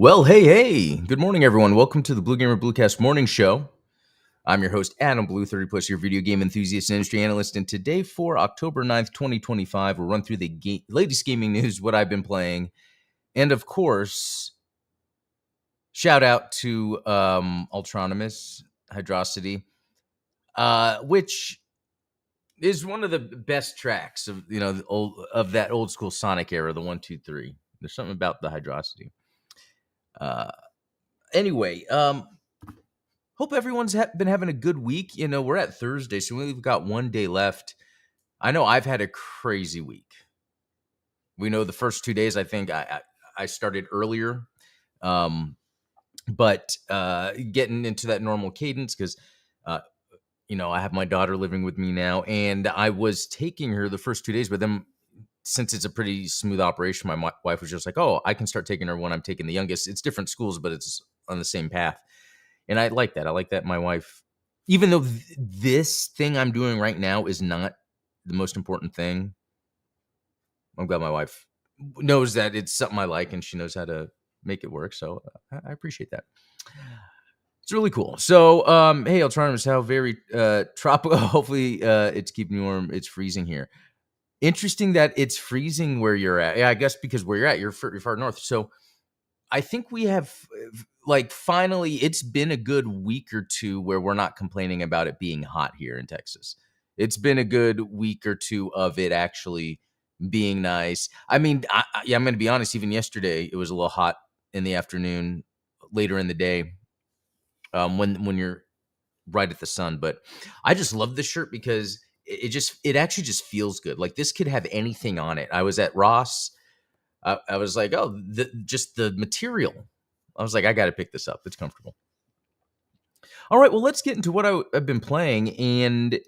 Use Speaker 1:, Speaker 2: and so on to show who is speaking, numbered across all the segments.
Speaker 1: Well, hey. Good morning, everyone. Welcome to the Blue Gamer Bluecast Morning Show. I'm your host, Adam Blue, 30 plus year video game enthusiast and industry analyst. And today, for October 9th, 2025, we'll run through the latest gaming news, what I've been playing. And of course, shout out to Ultronomus Hydrosity, which is one of the best tracks of that old school Sonic era, the 1, 2, 3. There's something about the Hydrosity. Anyway, hope everyone's been having a good week. We're at Thursday, so we've got one day left. I know I've had a crazy week. We know the first 2 days, I think I started earlier, but getting into that normal cadence because, I have my daughter living with me now, and I was taking her the first 2 days, but then since it's a pretty smooth operation, my wife was just like, oh, I can start taking her when I'm taking the youngest. It's different schools, but it's on the same path. And I like that. I like that my wife, even though this thing I'm doing right now is not the most important thing, I'm glad my wife knows that it's something I like and she knows how to make it work. So I appreciate that. It's really cool. So, hey, Ultronomus, how very tropical. Hopefully it's keeping you warm. It's freezing here. Interesting that it's freezing where you're at. Yeah, I guess because where you're at, you're far north. So I think we have, finally, it's been a good week or two where we're not complaining about it being hot here in Texas. It's been a good week or two of it actually being nice. I mean, I'm going to be honest, even yesterday, it was a little hot in the afternoon, later in the day, when you're right at the sun. But I just love this shirt because it actually just feels good. Like this could have anything on it. I was at Ross. I was like, oh, just the material. I was like, I got to pick this up. It's comfortable. All right, well, let's get into what I've been playing, and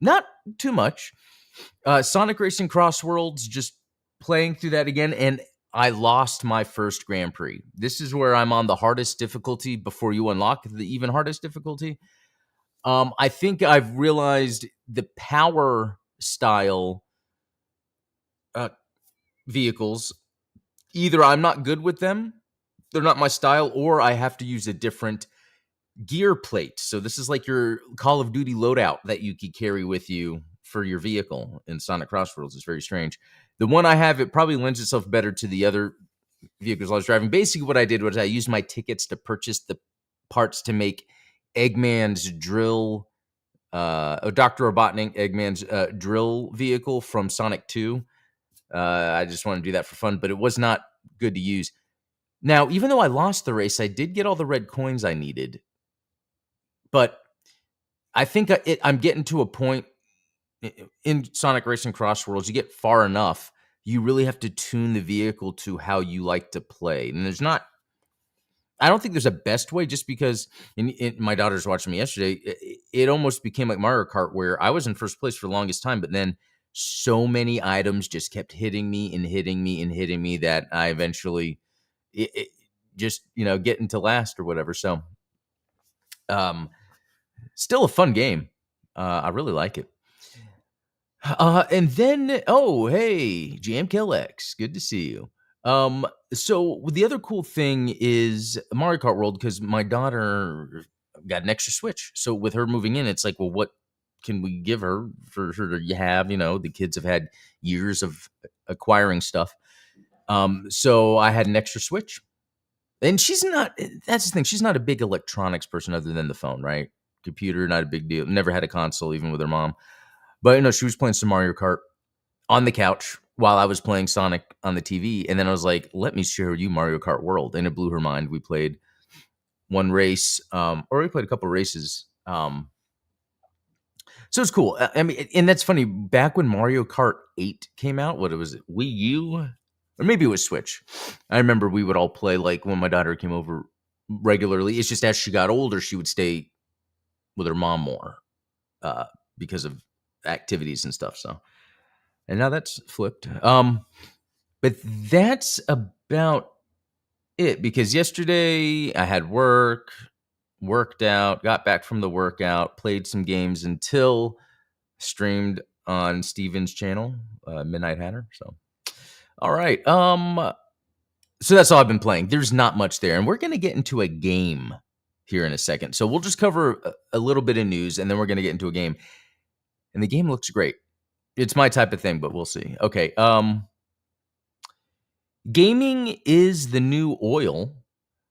Speaker 1: not too much. Sonic Racing Cross Worlds, just playing through that again, and I lost my first Grand Prix. This is where I'm on the hardest difficulty before you unlock the even hardest difficulty. I think I've realized the power style vehicles, either I'm not good with them, they're not my style, or I have to use a different gear plate. So this is like your Call of Duty loadout that you could carry with you for your vehicle in Sonic Cross Worlds. It's very strange. The one I have, it probably lends itself better to the other vehicles I was driving. Basically, what I did was I used my tickets to purchase the parts to make Eggman's drill, Dr. Robotnik, Eggman's drill vehicle from Sonic 2. I just want to do that for fun, but it was not good to use. Now, even though I lost the race, I did get all the red coins I needed. But I think I'm getting to a point in Sonic Racing Cross Worlds, you get far enough, you really have to tune the vehicle to how you like to play. And I don't think there's a best way, just because my daughter's watching me yesterday. It almost became like Mario Kart, where I was in first place for the longest time, but then so many items just kept hitting me and hitting me and hitting me that I eventually just, get into last or whatever. So, still a fun game. I really like it. And then, oh, hey, JamKillX, good to see you. So the other cool thing is Mario Kart World, because my daughter got an extra Switch. So with her moving in, it's like, well, what can we give her for her to have? The kids have had years of acquiring stuff. So I had an extra Switch. And that's the thing, she's not a big electronics person other than the phone, right? Computer, not a big deal. Never had a console, even with her mom. But she was playing some Mario Kart on the couch while I was playing Sonic on the TV. And then I was like, let me share you Mario Kart World. And it blew her mind. We played one race, or we played a couple races. So it's cool. I mean, and that's funny. Back when Mario Kart 8 came out, what was it? Wii U? Or maybe it was Switch. I remember we would all play, like, when my daughter came over regularly. It's just as she got older, she would stay with her mom more because of activities and stuff. So, and now that's flipped. But that's about it, because yesterday I had worked out, got back from the workout, played some games until streamed on Steven's channel, Midnight Hatter. So, all right. So that's all I've been playing. There's not much there. And we're going to get into a game here in a second. So we'll just cover a little bit of news and then we're going to get into a game. And the game looks great. It's my type of thing, but we'll see. Okay. Gaming is the new oil.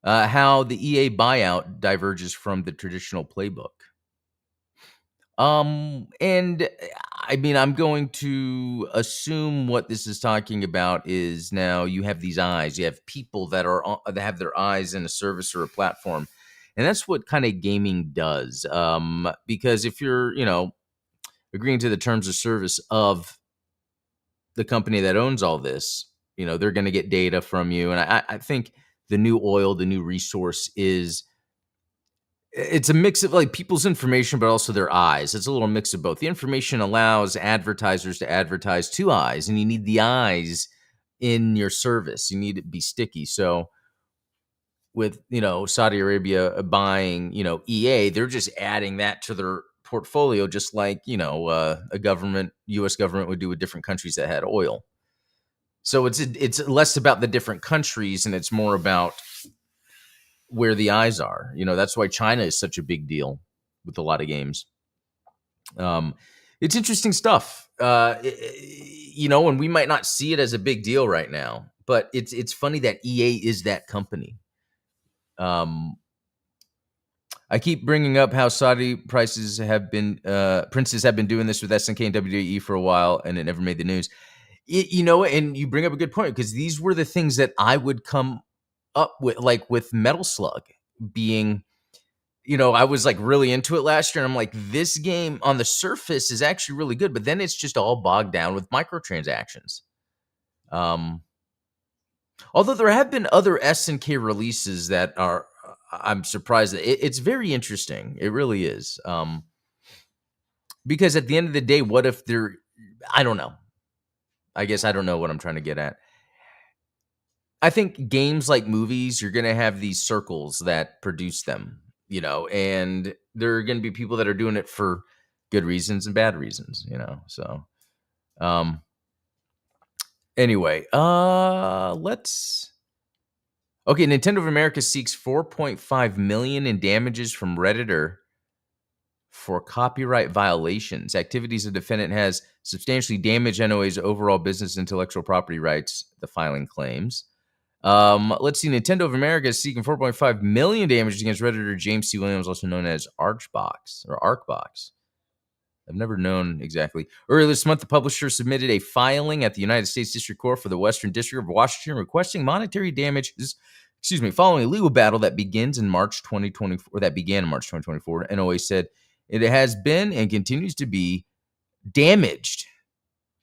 Speaker 1: How the EA buyout diverges from the traditional playbook. And I mean, I'm going to assume what this is talking about is now you have these eyes, you have people that that have their eyes in a service or a platform, and that's what kind of gaming does. Because if you're, agreeing to the terms of service of the company that owns all this, they're going to get data from you, and I think the new oil, the new resource is it's a mix of like people's information, but also their eyes. It's a little mix of both. The information allows advertisers to advertise to eyes, and you need the eyes in your service. You need it to be sticky. So with, Saudi Arabia buying, EA, they're just adding that to their portfolio, just like, a government, US government would do with different countries that had oil. So it's less about the different countries and it's more about where the eyes are. That's why China is such a big deal with a lot of games. It's interesting stuff. And we might not see it as a big deal right now, but it's funny that EA is that company. I keep bringing up how Saudi princes have been doing this with SNK and WWE for a while, and it never made the news. And you bring up a good point because these were the things that I would come up with, like with Metal Slug being, I was like really into it last year, and I'm like, this game on the surface is actually really good, but then it's just all bogged down with microtransactions. Although there have been other SNK releases that are, I'm surprised that it's very interesting. It really is. Because at the end of the day, what if I don't know. I guess I don't know what I'm trying to get at. I think games like movies, you're going to have these circles that produce them, and there are going to be people that are doing it for good reasons and bad reasons, so, anyway, Nintendo of America seeks $4.5 million in damages from Redditor for copyright violations. Activities the defendant has substantially damaged NOA's overall business intellectual property rights, the filing claims. Let's see. Nintendo of America is seeking $4.5 million damages against Redditor James C. Williams, also known as Arcbox. I've never known exactly. Earlier this month, the publisher submitted a filing at the United States District Court for the Western District of Washington requesting monetary damages, following a legal battle that began in March 2024. NOA said it has been and continues to be damaged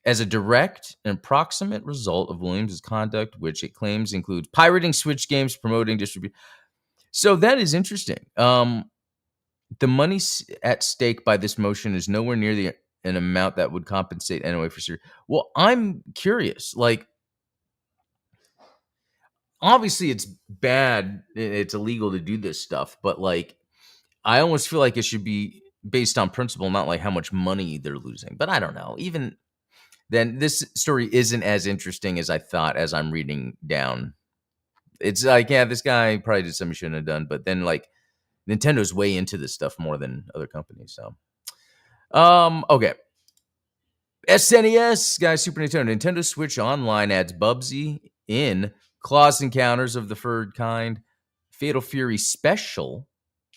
Speaker 1: as a direct and proximate result of Williams' conduct, which it claims includes pirating Switch games, promoting, distributing. So that is interesting. The money at stake by this motion is nowhere near an amount that would compensate NOA for serious. Well, I'm curious. Like, obviously, it's bad. It's illegal to do this stuff, but like, I almost feel like it should be based on principle, not like how much money they're losing. But I don't know. Even then, this story isn't as interesting as I thought as I'm reading down. It's like, yeah, this guy probably did something he shouldn't have done. But then, like, Nintendo's way into this stuff more than other companies. So, okay. SNES, guys, Super Nintendo Switch Online adds Bubsy in Claws Encounters of the Third Kind, Fatal Fury Special,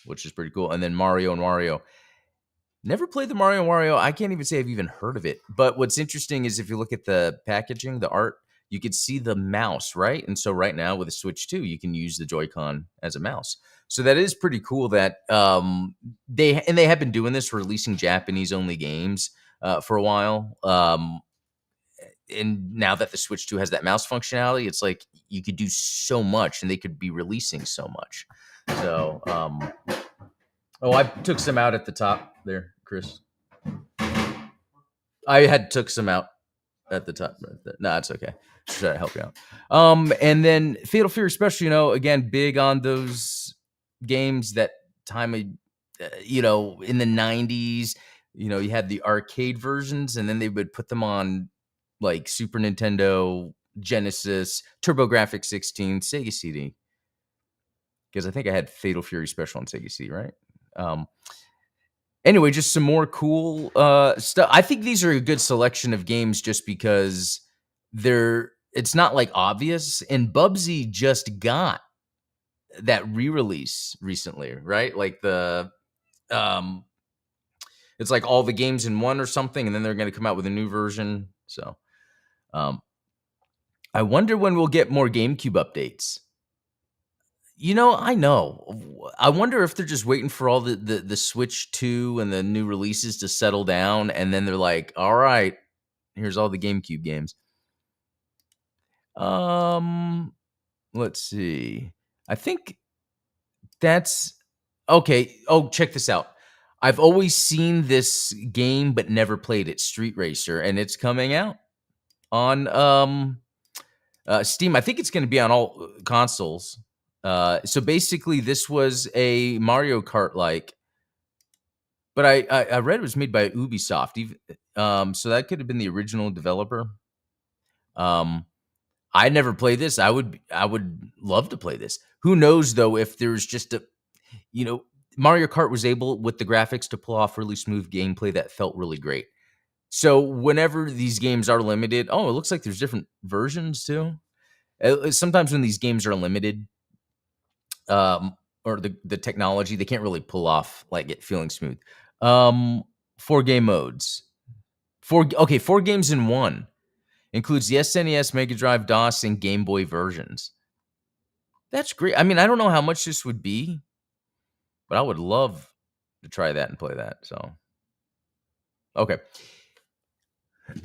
Speaker 1: which is pretty cool, and then Mario and Wario. Never played the Mario and Wario. I can't even say I've even heard of it. But what's interesting is if you look at the packaging, the art, you could see the mouse, right? And so right now with the Switch 2, you can use the Joy-Con as a mouse. So that is pretty cool that they have been doing this, releasing Japanese-only games for a while. And now that the Switch 2 has that mouse functionality, it's like you could do so much and they could be releasing so much. So, I took some out at the top there, Chris. I took some out at the top. No, it's okay. Just try to help you out. And then Fatal Fury Special, again, big on those games that time of, in the 90s, you had the arcade versions and then they would put them on like Super Nintendo Genesis, TurboGrafx 16, Sega CD. Because I think I had Fatal Fury Special on Sega CD, right? Anyway, just some more cool stuff. I think these are a good selection of games just because it's not like obvious. And Bubsy just got that re-release recently, right? Like it's like all the games in one or something, and then they're going to come out with a new version. So I wonder when we'll get more GameCube updates. I know. I wonder if they're just waiting for all the Switch 2 and the new releases to settle down, and then they're like, all right, here's all the GameCube games. Let's see. I think that's okay. Oh, check this out. I've always seen this game but never played it, Street Racer, and it's coming out on Steam. I think it's going to be on all consoles. So basically, this was a Mario Kart like, but I read it was made by Ubisoft. So that could have been the original developer. I never played this. I would love to play this. Who knows though if there's just Mario Kart was able with the graphics to pull off really smooth gameplay that felt really great. So whenever these games are limited, it looks like there's different versions too. Sometimes when these games are limited, or the technology, they can't really pull off like it feeling smooth. 4 game modes. 4 games in one. Includes the SNES, Mega Drive, DOS, and Game Boy versions. That's great. I mean, I don't know how much this would be, but I would love to try that and play that. So, okay.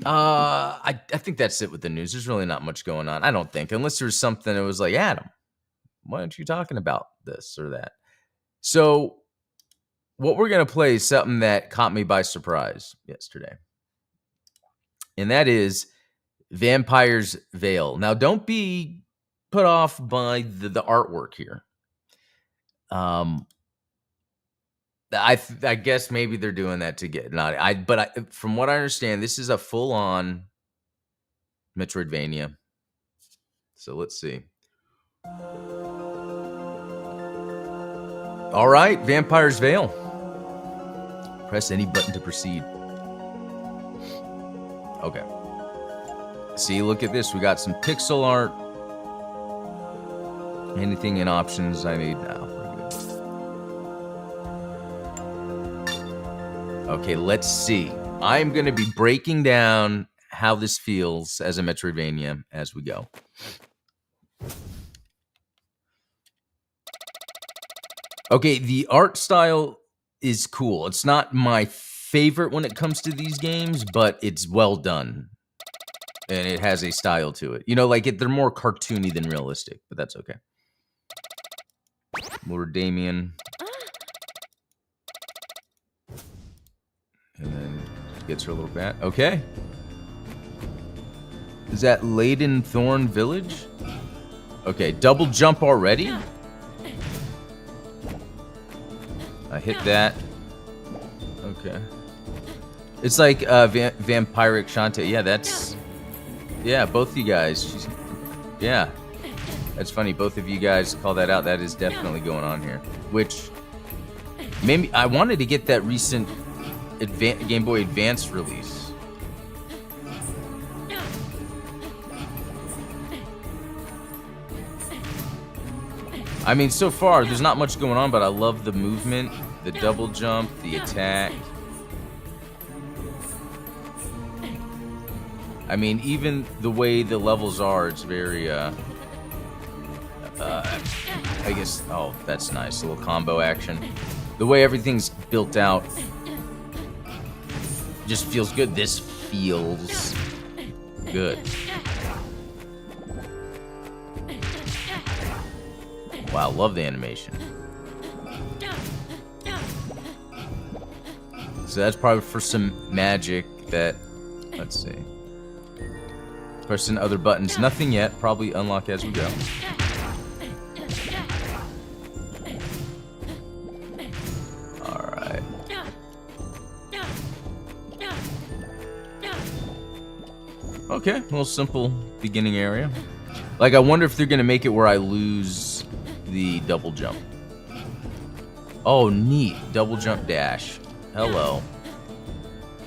Speaker 1: I think that's it with the news. There's really not much going on. I don't think, unless there's something that was like, Adam, why aren't you talking about this or that? So, what we're going to play is something that caught me by surprise yesterday. And that is Vampire's Veil. Now, don't be put off by the artwork here. I guess maybe they're doing that to get but from what I understand, this is a full-on Metroidvania. So let's see. All right, Vampire's Veil. Press any button to proceed. Okay. See, look at this. We got some pixel art. Anything in options I need now. Okay, let's see. I'm going to be breaking down how this feels as a Metroidvania as we go. Okay, the art style is cool. It's not my favorite when it comes to these games, but it's well done. And it has a style to it. They're more cartoony than realistic, but that's okay. Lord Damien. And then gets her little bat. Okay. Is that Leiden Thorn Village? Okay, double jump already? I hit that. Okay. It's like Vampiric Shantae. Yeah, that's... Yeah, both of you guys. Yeah. That's funny. Both of you guys call that out. That is definitely going on here. Which... Maybe... I wanted to get that recent Game Boy Advance release. I mean, so far, there's not much going on, but I love the movement, the double jump, the attack. I mean, even the way the levels are, it's very, I guess, oh, that's nice. A little combo action. The way everything's built out just feels good. This feels good. Wow, love the animation. So that's probably for some magic that, let's see. Pressing other buttons. Nothing yet. Probably unlock as we go. Okay, a little simple beginning area. Like, I wonder if they're gonna make it where I lose the double jump. Oh, neat. Double jump dash. Hello.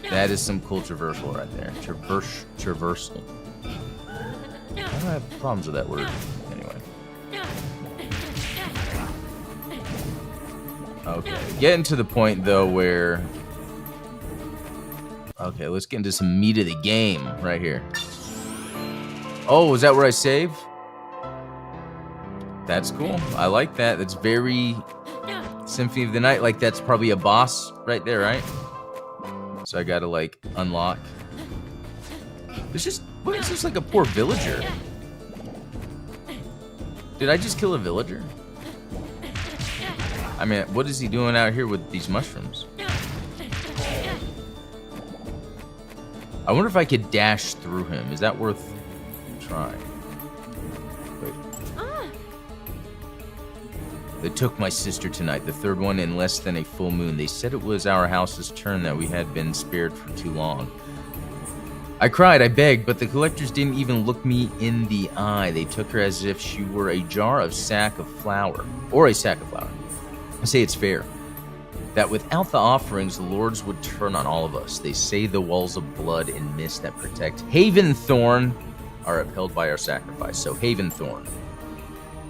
Speaker 1: That is some cool traversal right there. Traversal. I don't have problems with that word. Anyway. Okay. Getting to the point, though, where... Okay, let's get into some meat of the game right here. Oh, is that where I save? That's cool. I like that. That's very Symphony of the Night. Like, that's probably a boss right there, right? So I gotta, like, unlock. It's just... What is this, like a poor villager? Did I just kill a villager? I mean, what is he doing out here with these mushrooms? I wonder if I could dash through him. Is that worth trying? Wait. They took my sister tonight, the third one in less than a full moon. They said it was our house's turn, that we had been spared for too long. I cried, I begged, but the collectors didn't even look me in the eye. They took her as if she were a jar of sack of flour, or a sack of flour. I say it's fair that without the offerings, the lords would turn on all of us. They say the walls of blood and mist that protect Haventhorn are upheld by our sacrifice. So Haventhorn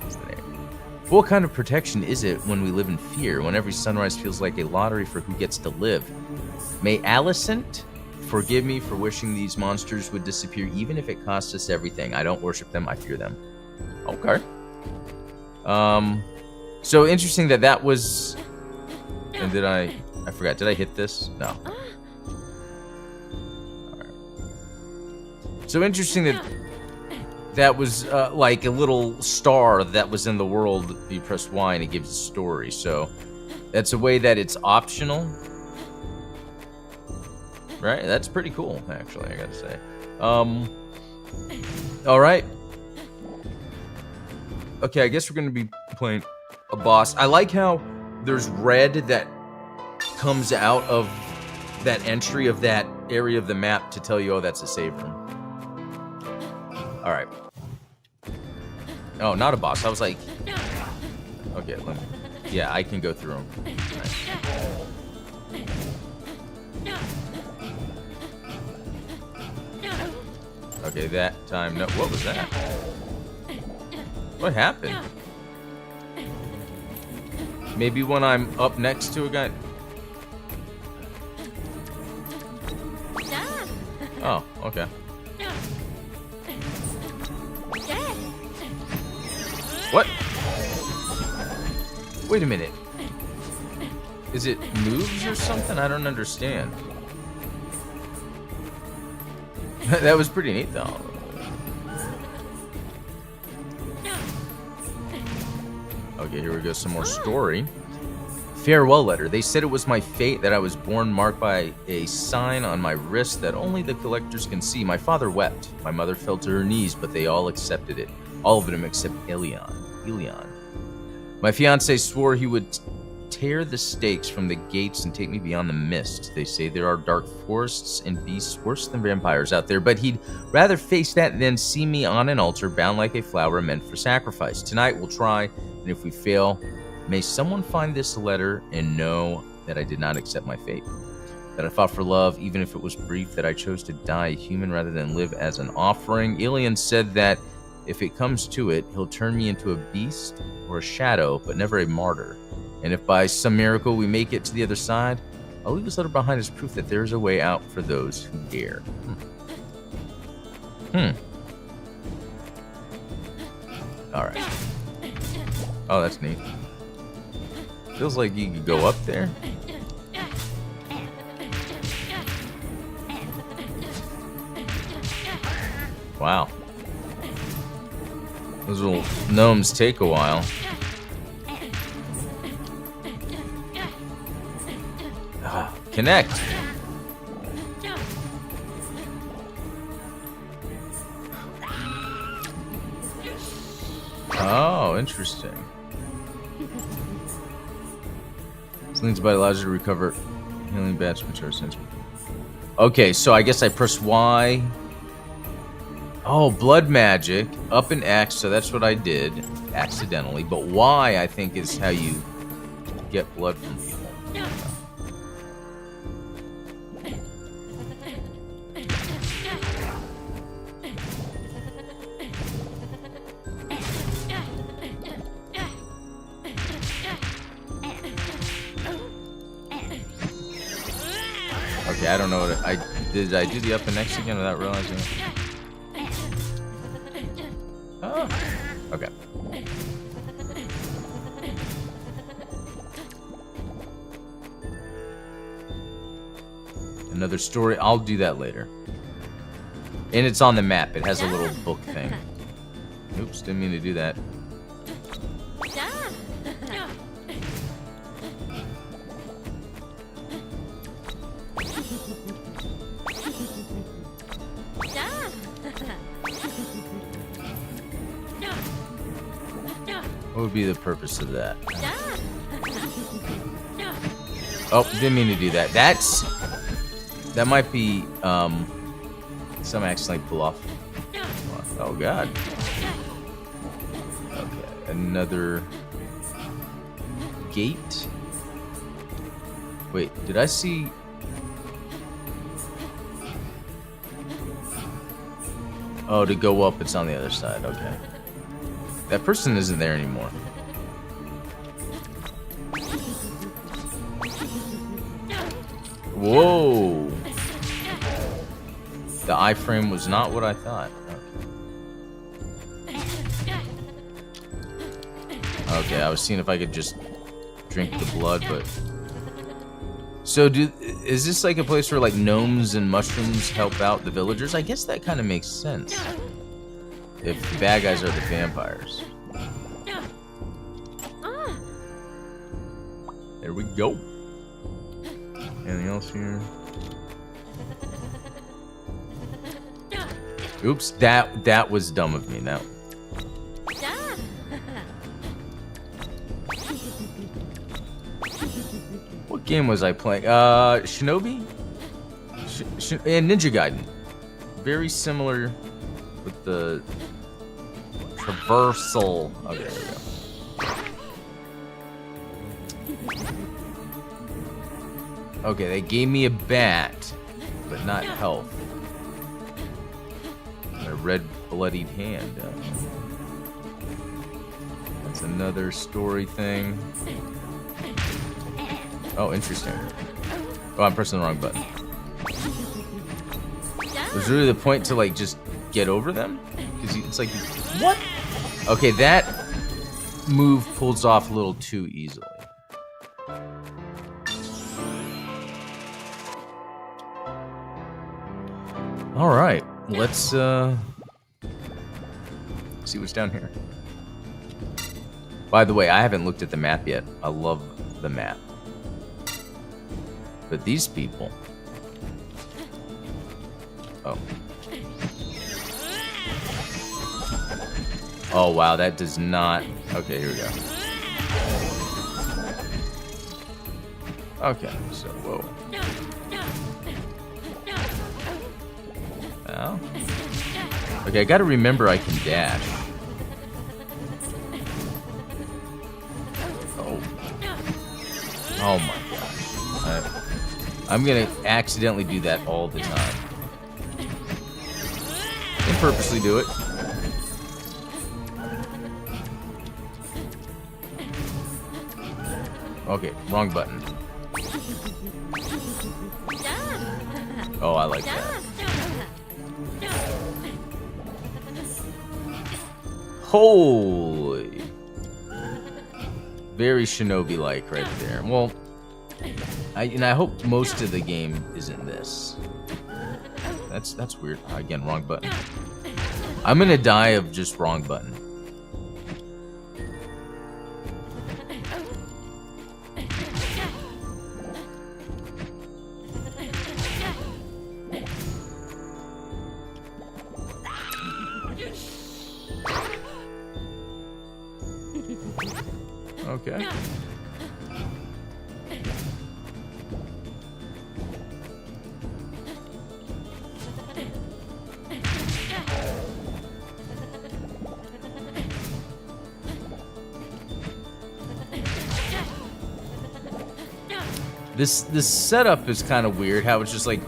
Speaker 1: is the name. But what kind of protection is it when we live in fear, when every sunrise feels like a lottery for who gets to live? May Alicent forgive me for wishing these monsters would disappear, even if it costs us everything. I don't worship them, I fear them. Okay. So interesting that was... And did I forgot, did I hit this? No. Alright. So interesting that was like a little star that was in the world. You press Y and it gives a story. So that's a way that it's optional. Right? That's pretty cool, actually, I gotta say. Alright. Okay, I guess we're gonna be playing a boss. I like how there's red that comes out of that entry of that area of the map to tell you, oh, that's a save room. Alright. Oh, not a boss. I was like... Okay, let me... Yeah, I can go through them. Right. Okay, that time... No, what was that? What happened? Maybe when I'm up next to a guy... Oh, okay. What? Wait a minute. Is it moves or something? I don't understand. That was pretty neat, though. Okay, here we go. Some more story. Farewell letter. They said it was my fate that I was born marked by a sign on my wrist that only the collectors can see. My father wept. My mother fell to her knees, but they all accepted it. All of them except Elion. My fiancé swore he would tear the stakes from the gates and take me beyond the mist. They say there are dark forests and beasts worse than vampires out there, but he'd rather face that than see me on an altar bound like a flower meant for sacrifice. Tonight we'll try, and if we fail, may someone find this letter and know that I did not accept my fate. That I fought for love, even if it was brief, that I chose to die a human rather than live as an offering. Ilian said that if it comes to it, he'll turn me into a beast or a shadow, but never a martyr. And if by some miracle we make it to the other side, I'll leave this letter behind as proof that there is a way out for those who dare. Alright. Oh, that's neat. Feels like you could go up there. Wow. Those little gnomes take a while. Connect. Oh, interesting. Sling's bite allows you to recover healing bats from mature sense. Okay, so I guess I press Y Oh, blood magic. Up and X, so that's what I did accidentally. But Y, I think, is how you get blood from people. Okay, I don't know what I did. I do the up and X again without realizing it? Oh, okay. Another story. I'll do that later. And it's on the map. It has a little book thing. Oops, didn't mean to do that. What would be the purpose of that? Oh, didn't mean to do that. That might be some accidentally pull off. Oh god. Okay, another gate. Wait, did I see? Oh, to go up, it's on the other side. Okay. That person isn't there anymore. Whoa! The iframe was not what I thought. Okay, I was seeing if I could just drink the blood, but... So, is this like a place where like gnomes and mushrooms help out the villagers? I guess that kind of makes sense. If the bad guys are the vampires. There we go. Anything else here? Oops, that was dumb of me. Now. What game was I playing? Shinobi? And Ninja Gaiden. Very similar with the traversal. Okay, there we go. Okay, they gave me a bat, but not health. A red bloodied hand. That's another story thing. Oh, interesting. Oh, I'm pressing the wrong button. Was really the point to like just get over them? Because it's like, what? Okay, that move pulls off a little too easily. All right, let's see what's down here. By the way, I haven't looked at the map yet. I love the map. But these people... Oh. Oh, wow, that does not... Okay, here we go. Okay, so, whoa. Ow. Okay, I gotta remember I can dash. Oh. Oh my gosh. I'm gonna accidentally do that all the time. And purposely do it. Okay, wrong button. Oh, I like that. Holy. Very Shinobi-like right there. Well, I hope most of the game isn't this. That's weird. Again, wrong button. I'm gonna die of just wrong button. Okay. This setup is kind of weird. How it's just like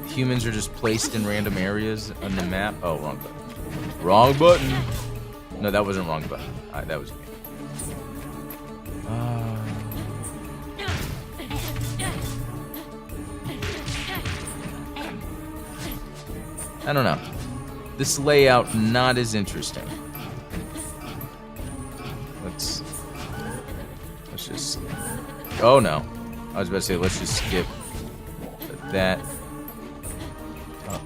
Speaker 1: humans are just placed in random areas on the map. Oh, wrong button. Wrong button. No, that wasn't wrong button. That was me. I don't know. This layout not as interesting. Let's just. Oh no. I was about to say, let's just skip that. Oh.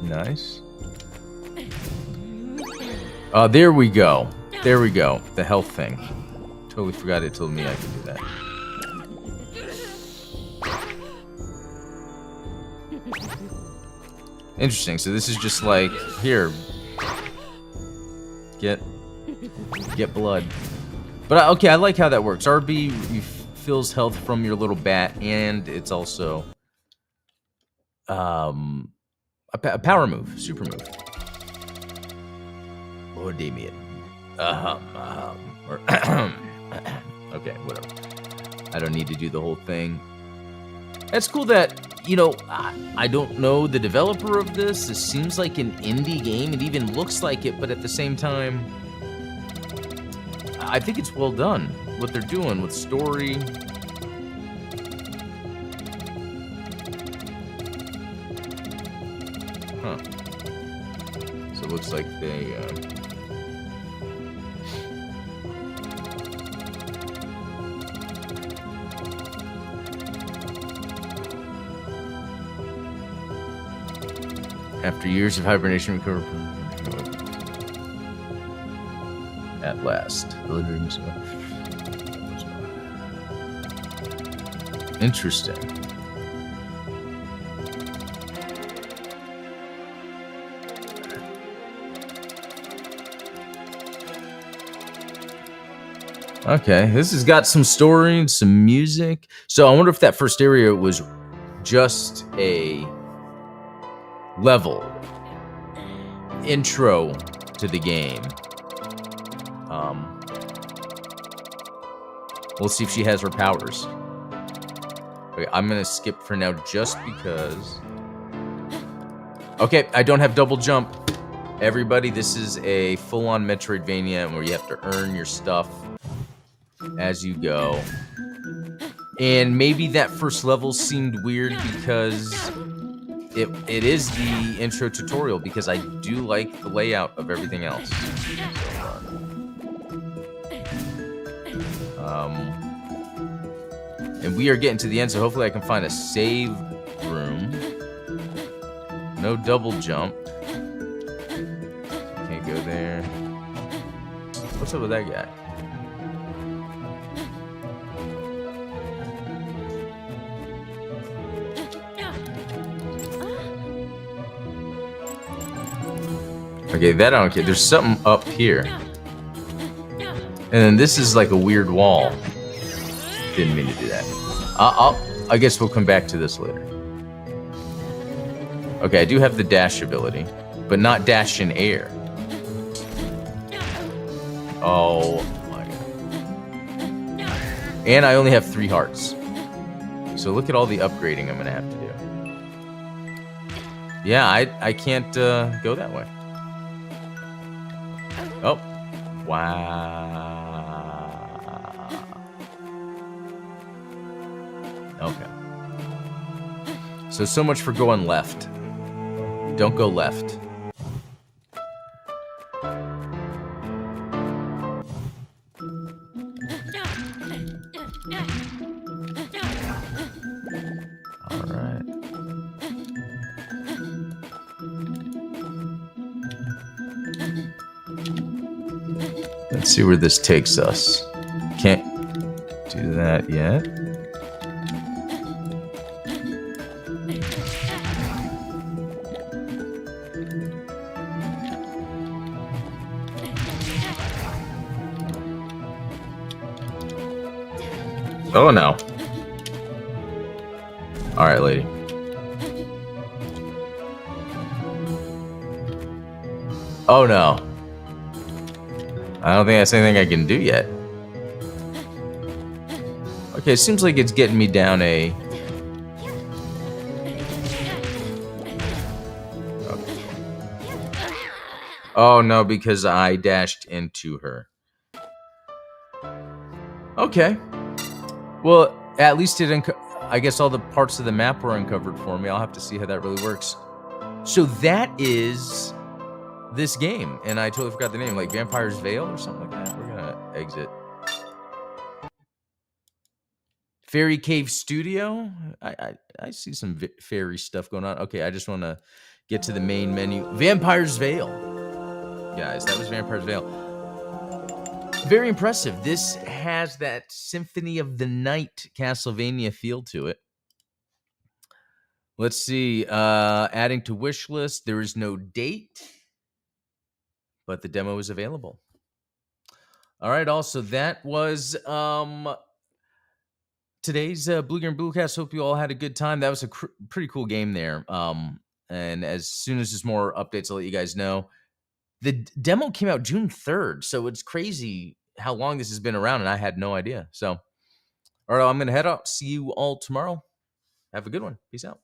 Speaker 1: Nice. There we go. There we go. The health thing. Totally forgot it told me I could do that. Interesting. So this is just like, here. Get blood. But okay, I like how that works. RB fills health from your little bat, and it's also a power move, super move. Or Damien. Or okay, whatever. I don't need to do the whole thing. That's cool that, you know, I don't know the developer of this. This seems like an indie game. It even looks like it, but at the same time, I think it's well done. What they're doing with story. Huh. So it looks like they... After years of hibernation, recover at last. Interesting. Okay, this has got some story and some music. So I wonder if that first area was just a level intro to the game. We'll see if she has her powers. Okay, I'm gonna skip for now just because. Okay, I don't have double jump. Everybody, this is a full-on Metroidvania where you have to earn your stuff as you go. And maybe that first level seemed weird because it is the intro tutorial, because I do like the layout of everything else. And we are getting to the end, so hopefully I can find a save room. No double jump. Can't go there. What's up with that guy? Okay, that I don't care. There's something up here. And then this is like a weird wall. Didn't mean to do that. I guess we'll come back to this later. Okay, I do have the dash ability, but not dash in air. Oh my god. And I only have 3 hearts. So look at all the upgrading I'm gonna have to do. Yeah, I can't go that way. Oh, wow. Okay. So much for going left. Don't go left. All right. Let's see where this takes us. Can't do that yet. Oh no. All right, lady. Oh no. I don't think that's anything I can do yet. Okay, it seems like it's getting me down a... Oh no, because I dashed into her. Okay. Well, at least it I guess all the parts of the map were uncovered for me. I'll have to see how that really works. So that is this game, and I totally forgot the name, like Vampire's Veil or something like that. We're gonna exit. Fairy Cave Studio. I see some fairy stuff going on. Okay, I just want to get to the main menu. Vampire's Veil, guys. That was Vampire's Veil. Very impressive. This has that Symphony of the Night Castlevania feel to it. Let's see. Adding to wish list. There is no date, but the demo is available. All right. Also, that was today's Blue Game Bluecast. Hope you all had a good time. That was a pretty cool game there. And as soon as there's more updates, I'll let you guys know. The demo came out June 3rd, so it's crazy how long this has been around, and I had no idea. So, all right, I'm going to head out. See you all tomorrow. Have a good one. Peace out.